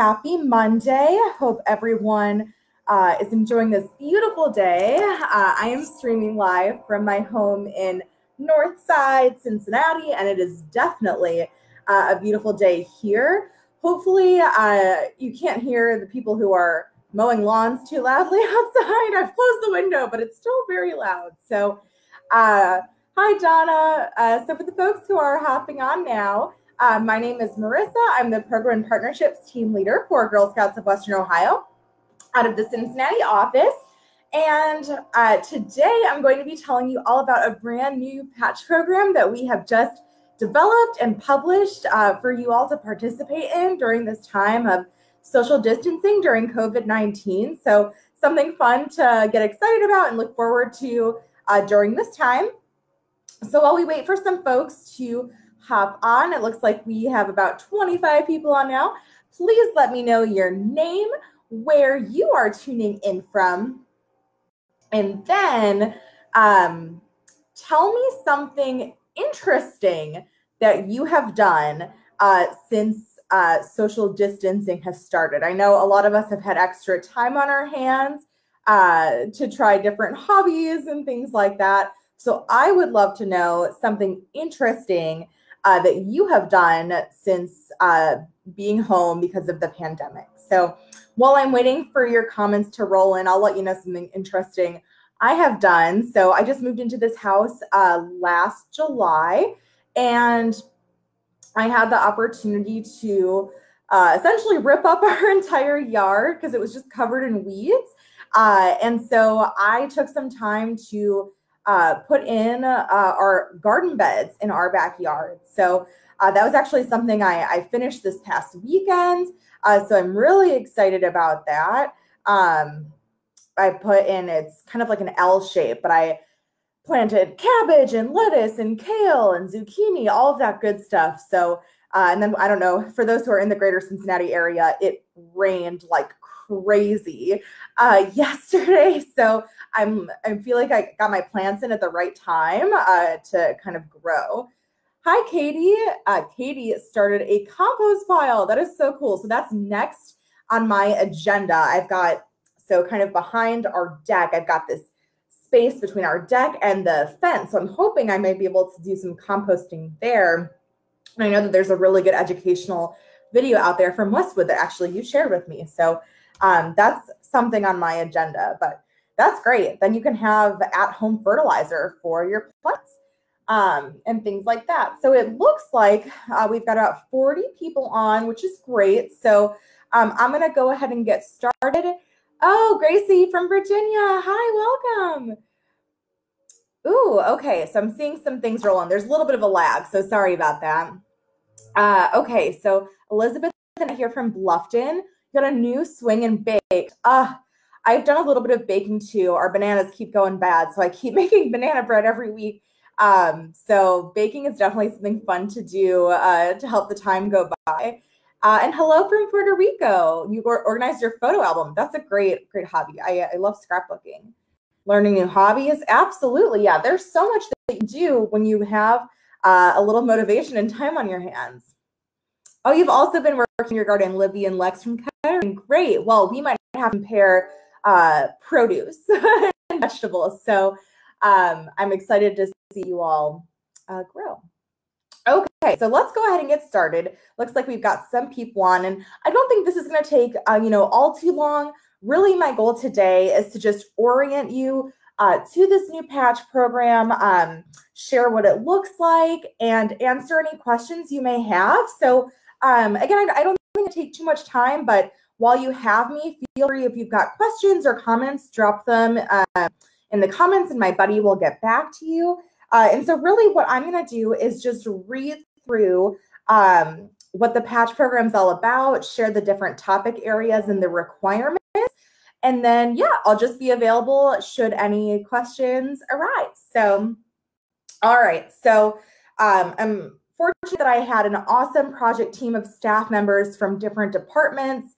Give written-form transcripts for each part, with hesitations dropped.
happy Monday. I hope everyone is enjoying this beautiful day. I am streaming live from my home in Northside, Cincinnati, and it is definitely a beautiful day here. Hopefully you can't hear the people who are mowing lawns too loudly outside. I've closed the window, but it's still very loud. So hi, Donna. So for the folks who are hopping on now, my name is Marissa. I'm the Program and Partnerships Team Leader for Girl Scouts of Western Ohio out of the Cincinnati office. And today I'm going to be telling you all about a brand new patch program that we have just developed and published for you all to participate in during this time of social distancing during COVID-19. So something fun to get excited about and look forward to during this time. So while we wait for some folks to hop on, it looks like we have about 25 people on now. Please let me know your name, where you are tuning in from, and then tell me something interesting that you have done since social distancing has started. I know a lot of us have had extra time on our hands to try different hobbies and things like that. So I would love to know something interesting that you have done since being home because of the pandemic. So while I'm waiting for your comments to roll in, I'll let you know something interesting I have done. So I just moved into this house last July, and I had the opportunity to essentially rip up our entire yard because it was just covered in weeds. And so I took some time to put in our garden beds in our backyard. So that was actually something I finished this past weekend. So I'm really excited about that. I put in, it's kind of like an L shape, but I planted cabbage and lettuce and kale and zucchini, all of that good stuff. So, and then I don't know, for those who are in the greater Cincinnati area, it rained like crazy yesterday. So I feel like I got my plants in at the right time to kind of grow. Hi, Katie. Katie started a compost pile. That is so cool. So that's next on my agenda. I've got, so kind of behind our deck, I've got this space between our deck and the fence. So I'm hoping I might be able to do some composting there. And I know that there's a really good educational video out there from Westwood that actually you shared with me. So that's something on my agenda, but that's great. Then you can have at-home fertilizer for your plants and things like that. So it looks like we've got about 40 people on, which is great. So I'm going to go ahead and get started. Oh, Gracie from Virginia. Hi, welcome. Ooh, okay. So I'm seeing some things rolling. There's a little bit of a lag, so sorry about that. Okay, so Elizabeth here from Bluffton. Got a new swing and baked. I've done a little bit of baking too. Our bananas keep going bad, so I keep making banana bread every week. So baking is definitely something fun to do to help the time go by. And hello from Puerto Rico. You organized your photo album. That's a great hobby. I love scrapbooking. Learning new hobbies. Absolutely. Yeah, there's so much that you do when you have a little motivation and time on your hands. Oh, you've also been working in your garden, Libby and Lex from Kettering. Great. Well, we might have to compare produce and vegetables. So I'm excited to see you all grow. Okay, so let's go ahead and get started. Looks like we've got some people on, and I don't think this is going to take all too long. Really, my goal today is to just orient you to this new patch program, share what it looks like, and answer any questions you may have. So again, I don't think it'll take too much time, but while you have me, feel free, if you've got questions or comments, drop them in the comments, and my buddy will get back to you. And so really what I'm going to do is just read through what the patch program is all about, share the different topic areas and the requirements, and then, yeah, I'll just be available should any questions arise. So, all right. So I'm fortunate that I had an awesome project team of staff members from different departments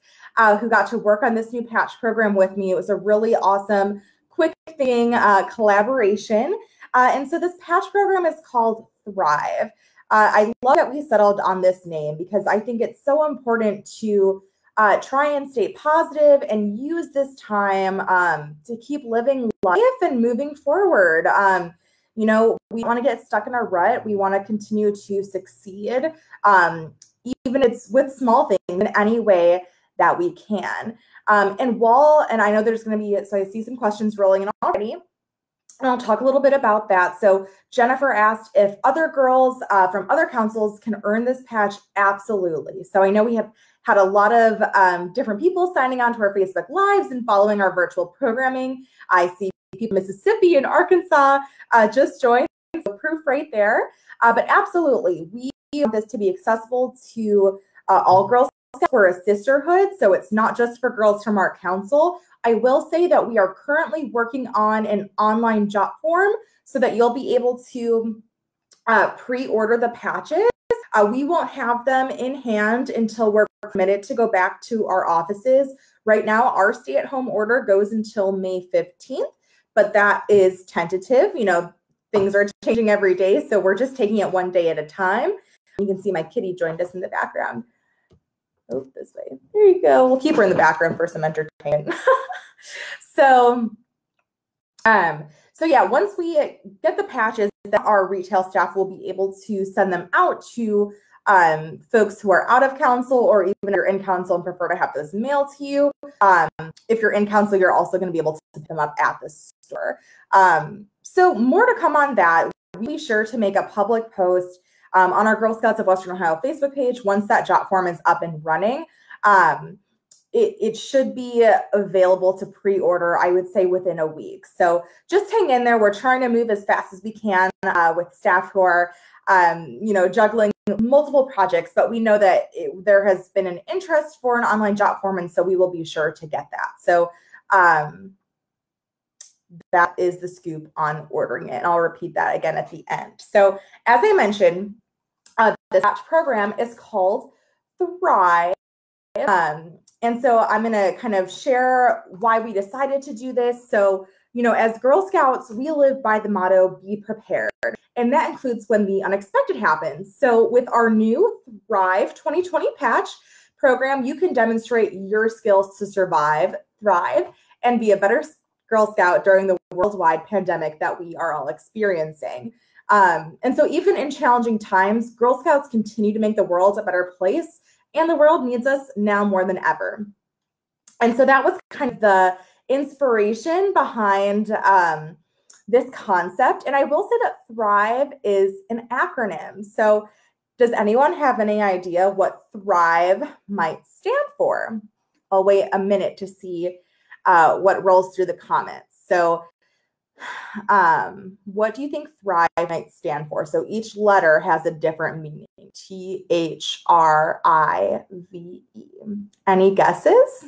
who got to work on this new patch program with me. It was a really awesome, quick thing, collaboration. And so this patch program is called Thrive. I love that we settled on this name because I think it's so important to try and stay positive and use this time to keep living life and moving forward. You know, we want to get stuck in our rut. We want to continue to succeed, even if it's with small things in any way that we can. And I know there's going to be, so I see some questions rolling in already, and I'll talk a little bit about that. So Jennifer asked if other girls from other councils can earn this patch. Absolutely. So I know we have had a lot of different people signing on to our Facebook Lives and following our virtual programming. I see people in Mississippi and Arkansas just joined, so proof right there. But absolutely, we want this to be accessible to all girls. We're a sisterhood, so it's not just for girls from our council. I will say that we are currently working on an online job form so that you'll be able to pre-order the patches. We won't have them in hand until we're permitted to go back to our offices. Right now, our stay-at-home order goes until May 15th, but that is tentative. You know, things are changing every day, so we're just taking it one day at a time. You can see my kitty joined us in the background. Oh, this way. There you go. We'll keep her in the background for some entertainment. So yeah, once we get the patches, our retail staff will be able to send them out to folks who are out of council, or even if you're in council and prefer to have those mailed to you. If you're in council, you're also going to be able to pick them up at the store. So more to come on that. Be sure to make a public post on our Girl Scouts of Western Ohio Facebook page once that job form is up and running. It should be available to pre-order, I would say, within a week. So just hang in there. We're trying to move as fast as we can with staff who are, juggling multiple projects, but we know that there has been an interest for an online job form, and so we will be sure to get that. So that is the scoop on ordering it. And I'll repeat that again at the end. So as I mentioned, this patch program is called Thrive. And so I'm going to kind of share why we decided to do this. So, you know, as Girl Scouts, we live by the motto, be prepared. And that includes when the unexpected happens. So with our new Thrive 2020 patch program, you can demonstrate your skills to survive, thrive, and be a better Girl Scout during the worldwide pandemic that we are all experiencing. And so even in challenging times, Girl Scouts continue to make the world a better place, and the world needs us now more than ever. And so that was kind of the inspiration behind this concept. And I will say that Thrive is an acronym. So does anyone have any idea what Thrive might stand for? I'll wait a minute to see what rolls through the comments. So what do you think Thrive might stand for? So each letter has a different meaning. T-H-R-I-V-E. Any guesses?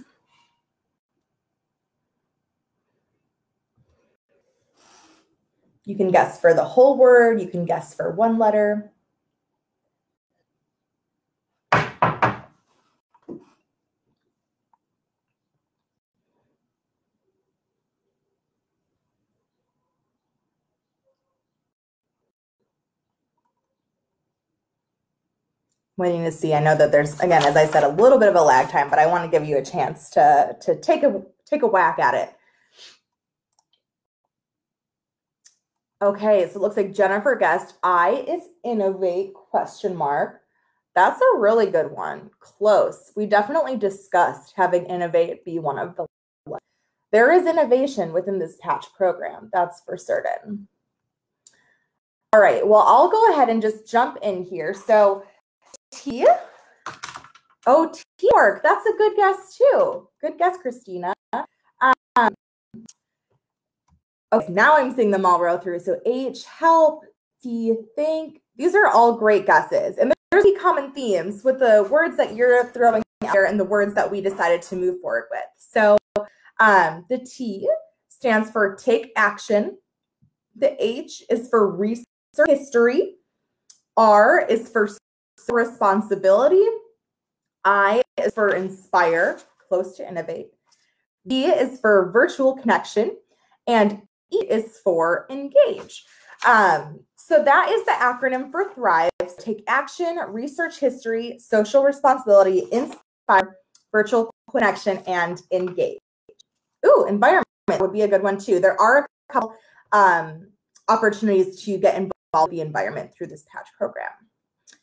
You can guess for the whole word. You can guess for one letter. Waiting to see. I know that there's, again, as I said, a little bit of a lag time, but I want to give you a chance to take a whack at it. Okay, so it looks like Jennifer guessed I is innovate, question mark. That's a really good one. Close. We definitely discussed having innovate be one of the ones. There is innovation within this patch program, that's for certain. All right, well, I'll go ahead and just jump in here. So teamwork. That's a good guess too. Good guess, Christina. Okay, now I'm seeing them all row through. So H, help, T, think. These are all great guesses. And there's common themes with the words that you're throwing out there and the words that we decided to move forward with. So the T stands for take action. The H is for research history. R is for responsibility. I is for inspire, close to innovate. V is for virtual connection. And E is for engage. So that is the acronym for Thrive. Take action, research history, social responsibility, inspire, virtual connection, and engage. Ooh, environment would be a good one too. There are a couple opportunities to get involved in the environment through this patch program. A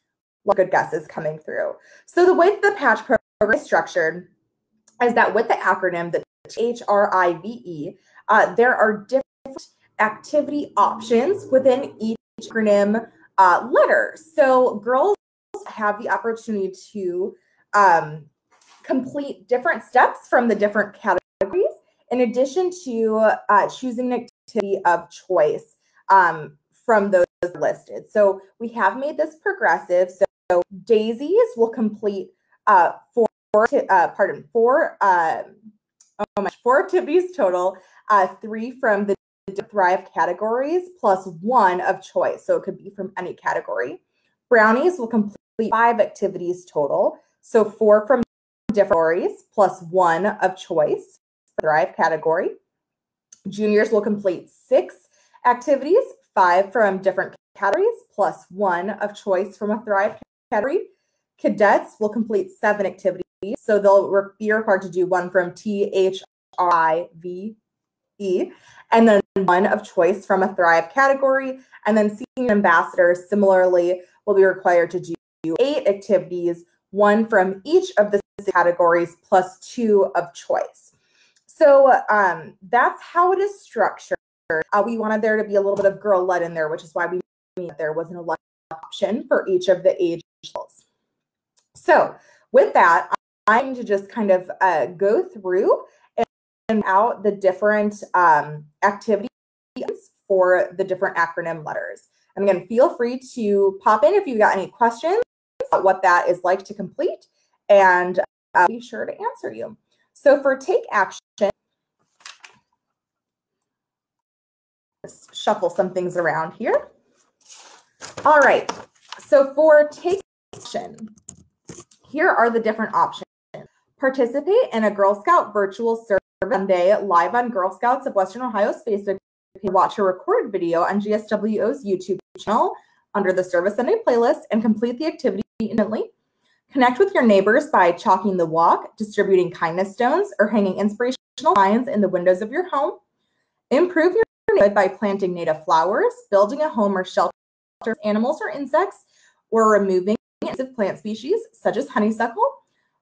lot of good guesses coming through. So the way that the patch program is structured is that with the acronym, the HRIVE, there are different activity options within each acronym letter. So girls have the opportunity to complete different steps from the different categories, in addition to choosing an activity of choice from those listed. So we have made this progressive. So daisies will complete four activities total, 3 from the Thrive categories plus 1 of choice. So it could be from any category. Brownies will complete 5 activities total. So 4 from different categories plus 1 of choice for Thrive category. Juniors will complete 6 activities, 5 from different categories plus 1 of choice from a Thrive category. Cadets will complete 7 activities. So they'll be required to do 1 from THRIVE, and then 1 of choice from a Thrive category. And then senior ambassadors similarly will be required to do 8 activities, 1 from each of the categories plus 2 of choice. So that's how it is structured. We wanted there to be a little bit of girl-led in there, which is why we made there was an option for each of the age levels. So with that, I'm going to just kind of go through and out the different activities for the different acronym letters. And again, feel free to pop in if you've got any questions about what that is like to complete, and I'll be sure to answer you. So for take action, let's shuffle some things around here. All right, so for take action, here are the different options. Participate in a Girl Scout virtual survey Monday live on Girl Scouts of Western Ohio's Facebook page. Watch a recorded video on GSWO's YouTube channel under the Service Sunday playlist and complete the activity instantly. Connect with your neighbors by chalking the walk, distributing kindness stones, or hanging inspirational signs in the windows of your home. Improve your neighborhood by planting native flowers, building a home or shelter for animals or insects, or removing invasive plant species such as honeysuckle.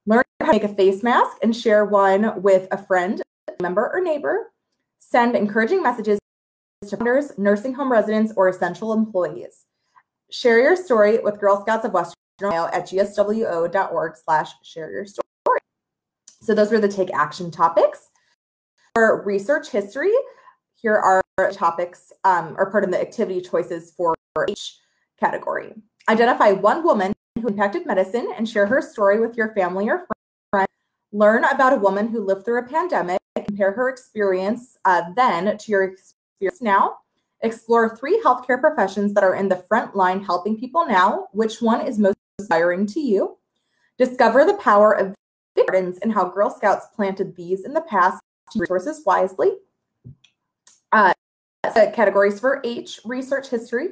Learn how to make a face mask and share one with a friend, member, or neighbor. Send encouraging messages to founders, nursing home residents, or essential employees. Share your story with Girl Scouts of Western Ohio at gswo.org/share-your-story. So those were the take action topics. For research history, here are topics or part of the activity choices for each category. Identify one woman who impacted medicine and share her story with your family or friends. Learn about a woman who lived through a pandemic. Compare her experience then to your experience now. Explore 3 healthcare professions that are in the front line helping people now. Which one is most inspiring to you? Discover the power of gardens and how Girl Scouts planted these in the past to use resources wisely. Categories for H, research history.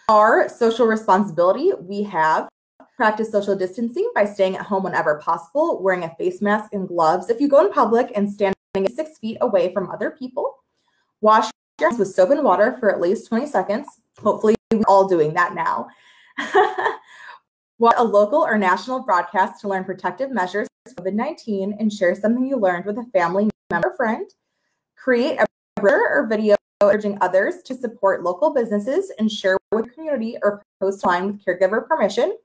R, social responsibility. We have practice social distancing by staying at home whenever possible, wearing a face mask and gloves if you go in public, and standing 6 feet away from other people. Wash your hands with soap and water for at least 20 seconds. Hopefully, we're all doing that now. Watch a local or national broadcast to learn protective measures for COVID-19 and share something you learned with a family member or friend. Create a brochure or video urging others to support local businesses and share with your community or post online with caregiver permission.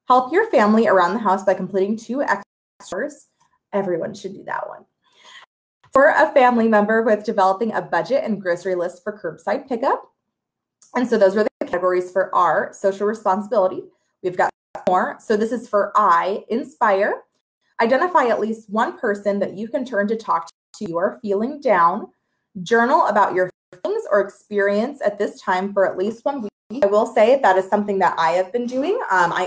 Help your family around the house by completing 2 extras. Everyone should do that one. For a family member with developing a budget and grocery list for curbside pickup. And so those were the categories for R, social responsibility. We've got more. So this is for I, inspire. Identify at least one person that you can turn to talk to you are feeling down. Journal about your feelings or experience at this time for at least 1 week. I will say that is something that I have been doing. I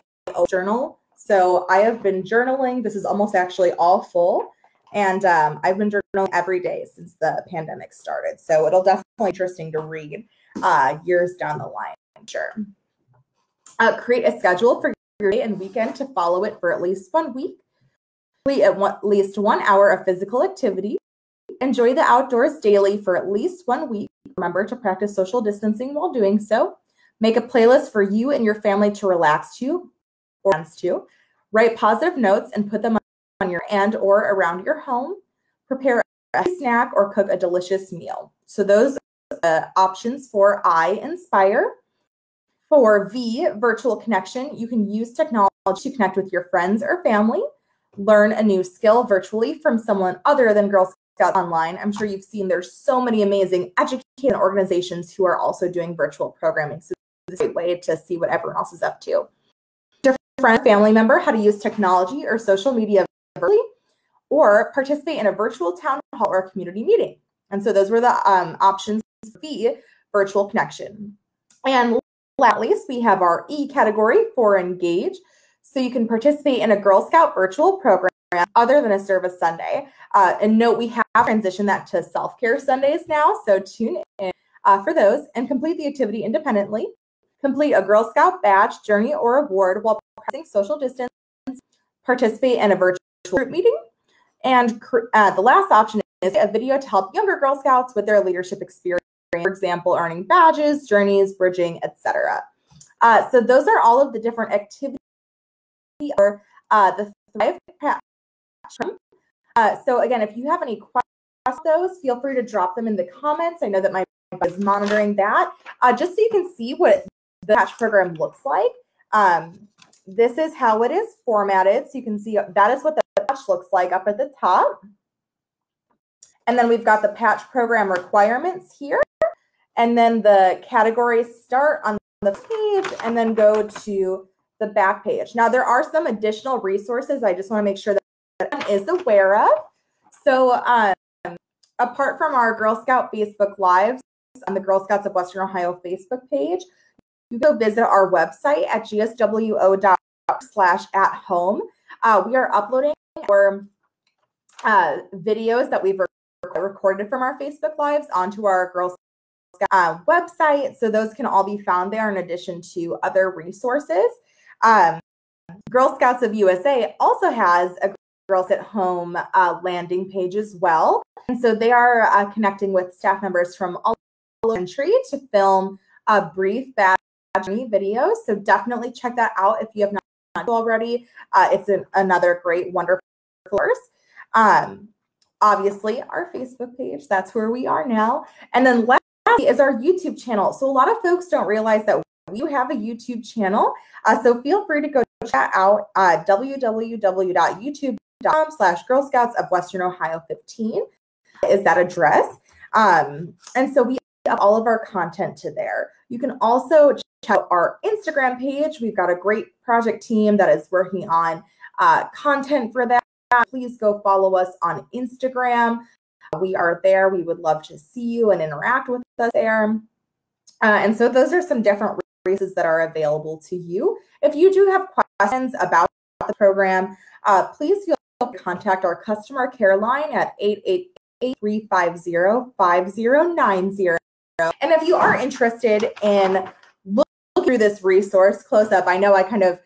journal. So I have been journaling. This is almost actually all full. And I've been journaling every day since the pandemic started. So it'll definitely be interesting to read years down the line, I'm sure. Create a schedule for your day and weekend to follow it for at least 1 week. at least 1 hour of physical activity. Enjoy the outdoors daily for at least 1 week. Remember to practice social distancing while doing so. Make a playlist for you and your family to relax to or dance to. Write positive notes and put them on your or around your home. Prepare a snack or cook a delicious meal. So those are options for I, inspire. For V, virtual connection, you can use technology to connect with your friends or family. Learn a new skill virtually from someone other than Girl Scouts online. I'm sure you've seen there's so many amazing education organizations who are also doing virtual programming. So this is a great way to see what everyone else is up to. Your friend, family member, how to use technology or social media virtually, or participate in a virtual town hall or community meeting. And so those were the options for V, virtual connection. And at least we have our E category for engage. So you can participate in a Girl Scout virtual program other than a service Sunday. And note, we have transitioned that to self-care Sundays now. So tune in for those and complete the activity independently. Complete a Girl Scout badge, journey, or award while practicing social distance. Participate in a virtual group meeting. And the last option is a video to help younger Girl Scouts with their leadership experience. For example, earning badges, journeys, bridging, etc. So those are all of the different activities or the Thrive platform. So again, if you have any questions about those, feel free to drop them in the comments. I know that my is monitoring that. Just so you can see what the patch program looks like. This is how it is formatted. So you can see that is what the patch looks like up at the top. And then we've got the patch program requirements here. And then the categories start on the page and then go to the back page. Now, there are some additional resources I just want to make sure that everyone is aware of. So apart from our Girl Scout Facebook Lives on the Girl Scouts of Western Ohio Facebook page, you can go visit our website at gswo.org/at-home. We are uploading our videos that we've recorded from our Facebook Lives onto our Girl Scout website. So those can all be found there in addition to other resources. Girl Scouts of USA also has a Girls at Home landing page as well. And so they are connecting with staff members from all over the country to film brief badge videos. So definitely check that out if you have not already. It's another great, wonderful course. Obviously, our Facebook page, that's where we are now. And then lastly is our YouTube channel. So a lot of folks don't realize that we have a YouTube channel. So feel free to go check out www.youtube.com/Girl Scouts of Western Ohio 15 is that address. And so we have all of our content to there. You can also check out our Instagram page. We've got a great project team that is working on content for that. Please go follow us on Instagram. We are there. We would love to see you and interact with us there. And so those are some different resources that are available to you. If you do have questions about the program, please feel free to contact our customer care line at 888-350-5090. And if you are interested in looking through this resource close up, I know I kind of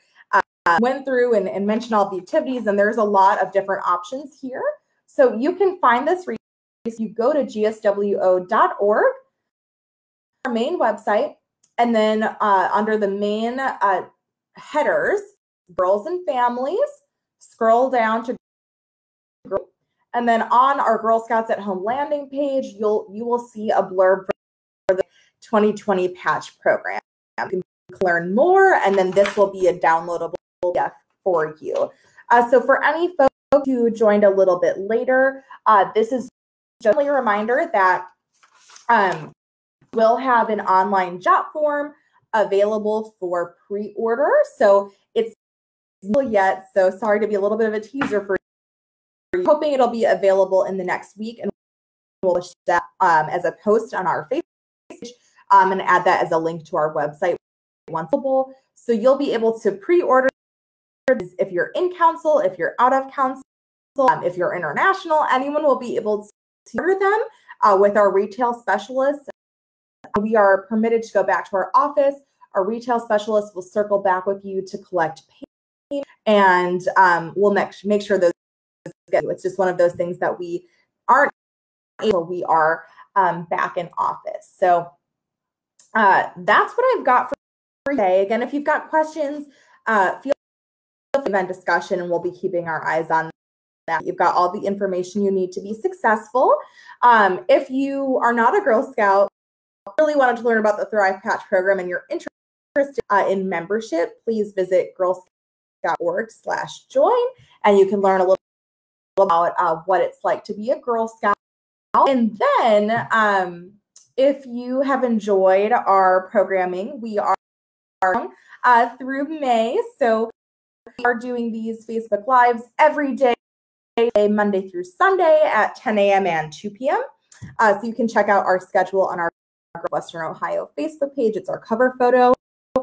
went through and mentioned all the activities, and there's a lot of different options here. So you can find this resource. You go to gswo.org, our main website, and then under the main headers, girls and families, scroll down to group, and then on our Girl Scouts at Home landing page, you will see a blurb for the 2020 patch program. You can learn more, and then this will be a downloadable PDF for you. So for any folks who joined a little bit later, this is just a reminder that we'll have an online job form available for pre-order. So it's not yet, so sorry to be a little bit of a teaser for you. Hoping it'll be available in the next week, and we'll push that as a post on our Facebook page and add that as a link to our website once available. So you'll be able to pre-order if you're in council, if you're out of council, if you're international, anyone will be able to order them with our retail specialists. We are permitted to go back to our office. Our retail specialists will circle back with you to collect payment, and we'll make sure those It's just one of those things that we aren't able. We are back in office. So that's what I've got for today. Again, if you've got questions, feel free to event discussion, and we'll be keeping our eyes on that. You've got all the information you need to be successful. If you are not a Girl Scout, really wanted to learn about the Thrive Patch program, and you're interested in membership, please visit girlscout.org/join, and you can learn a little about what it's like to be a Girl Scout. And then if you have enjoyed our programming, we are through May. So we are doing these Facebook Lives every day, Monday through Sunday at 10 a.m. and 2 p.m. So you can check out our schedule on our Western Ohio Facebook page. It's our cover photo.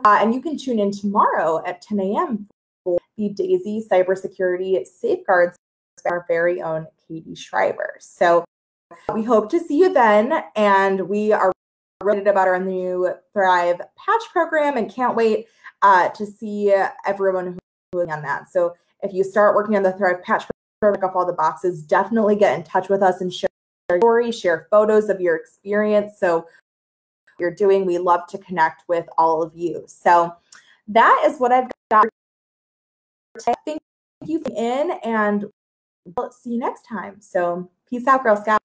And you can tune in tomorrow at 10 a.m. for the Daisy Cybersecurity Safeguards by our very own Katie Schreiber. So we hope to see you then. And we are excited about our new Thrive Patch program and can't wait to see everyone who's on that. So if you start working on the Thrive Patch program, check off all the boxes, definitely get in touch with us and share your story, share photos of your experience. So you're doing. We love to connect with all of you. So that is what I've got. Thank you for being in, and we'll see you next time. So peace out, Girl Scouts.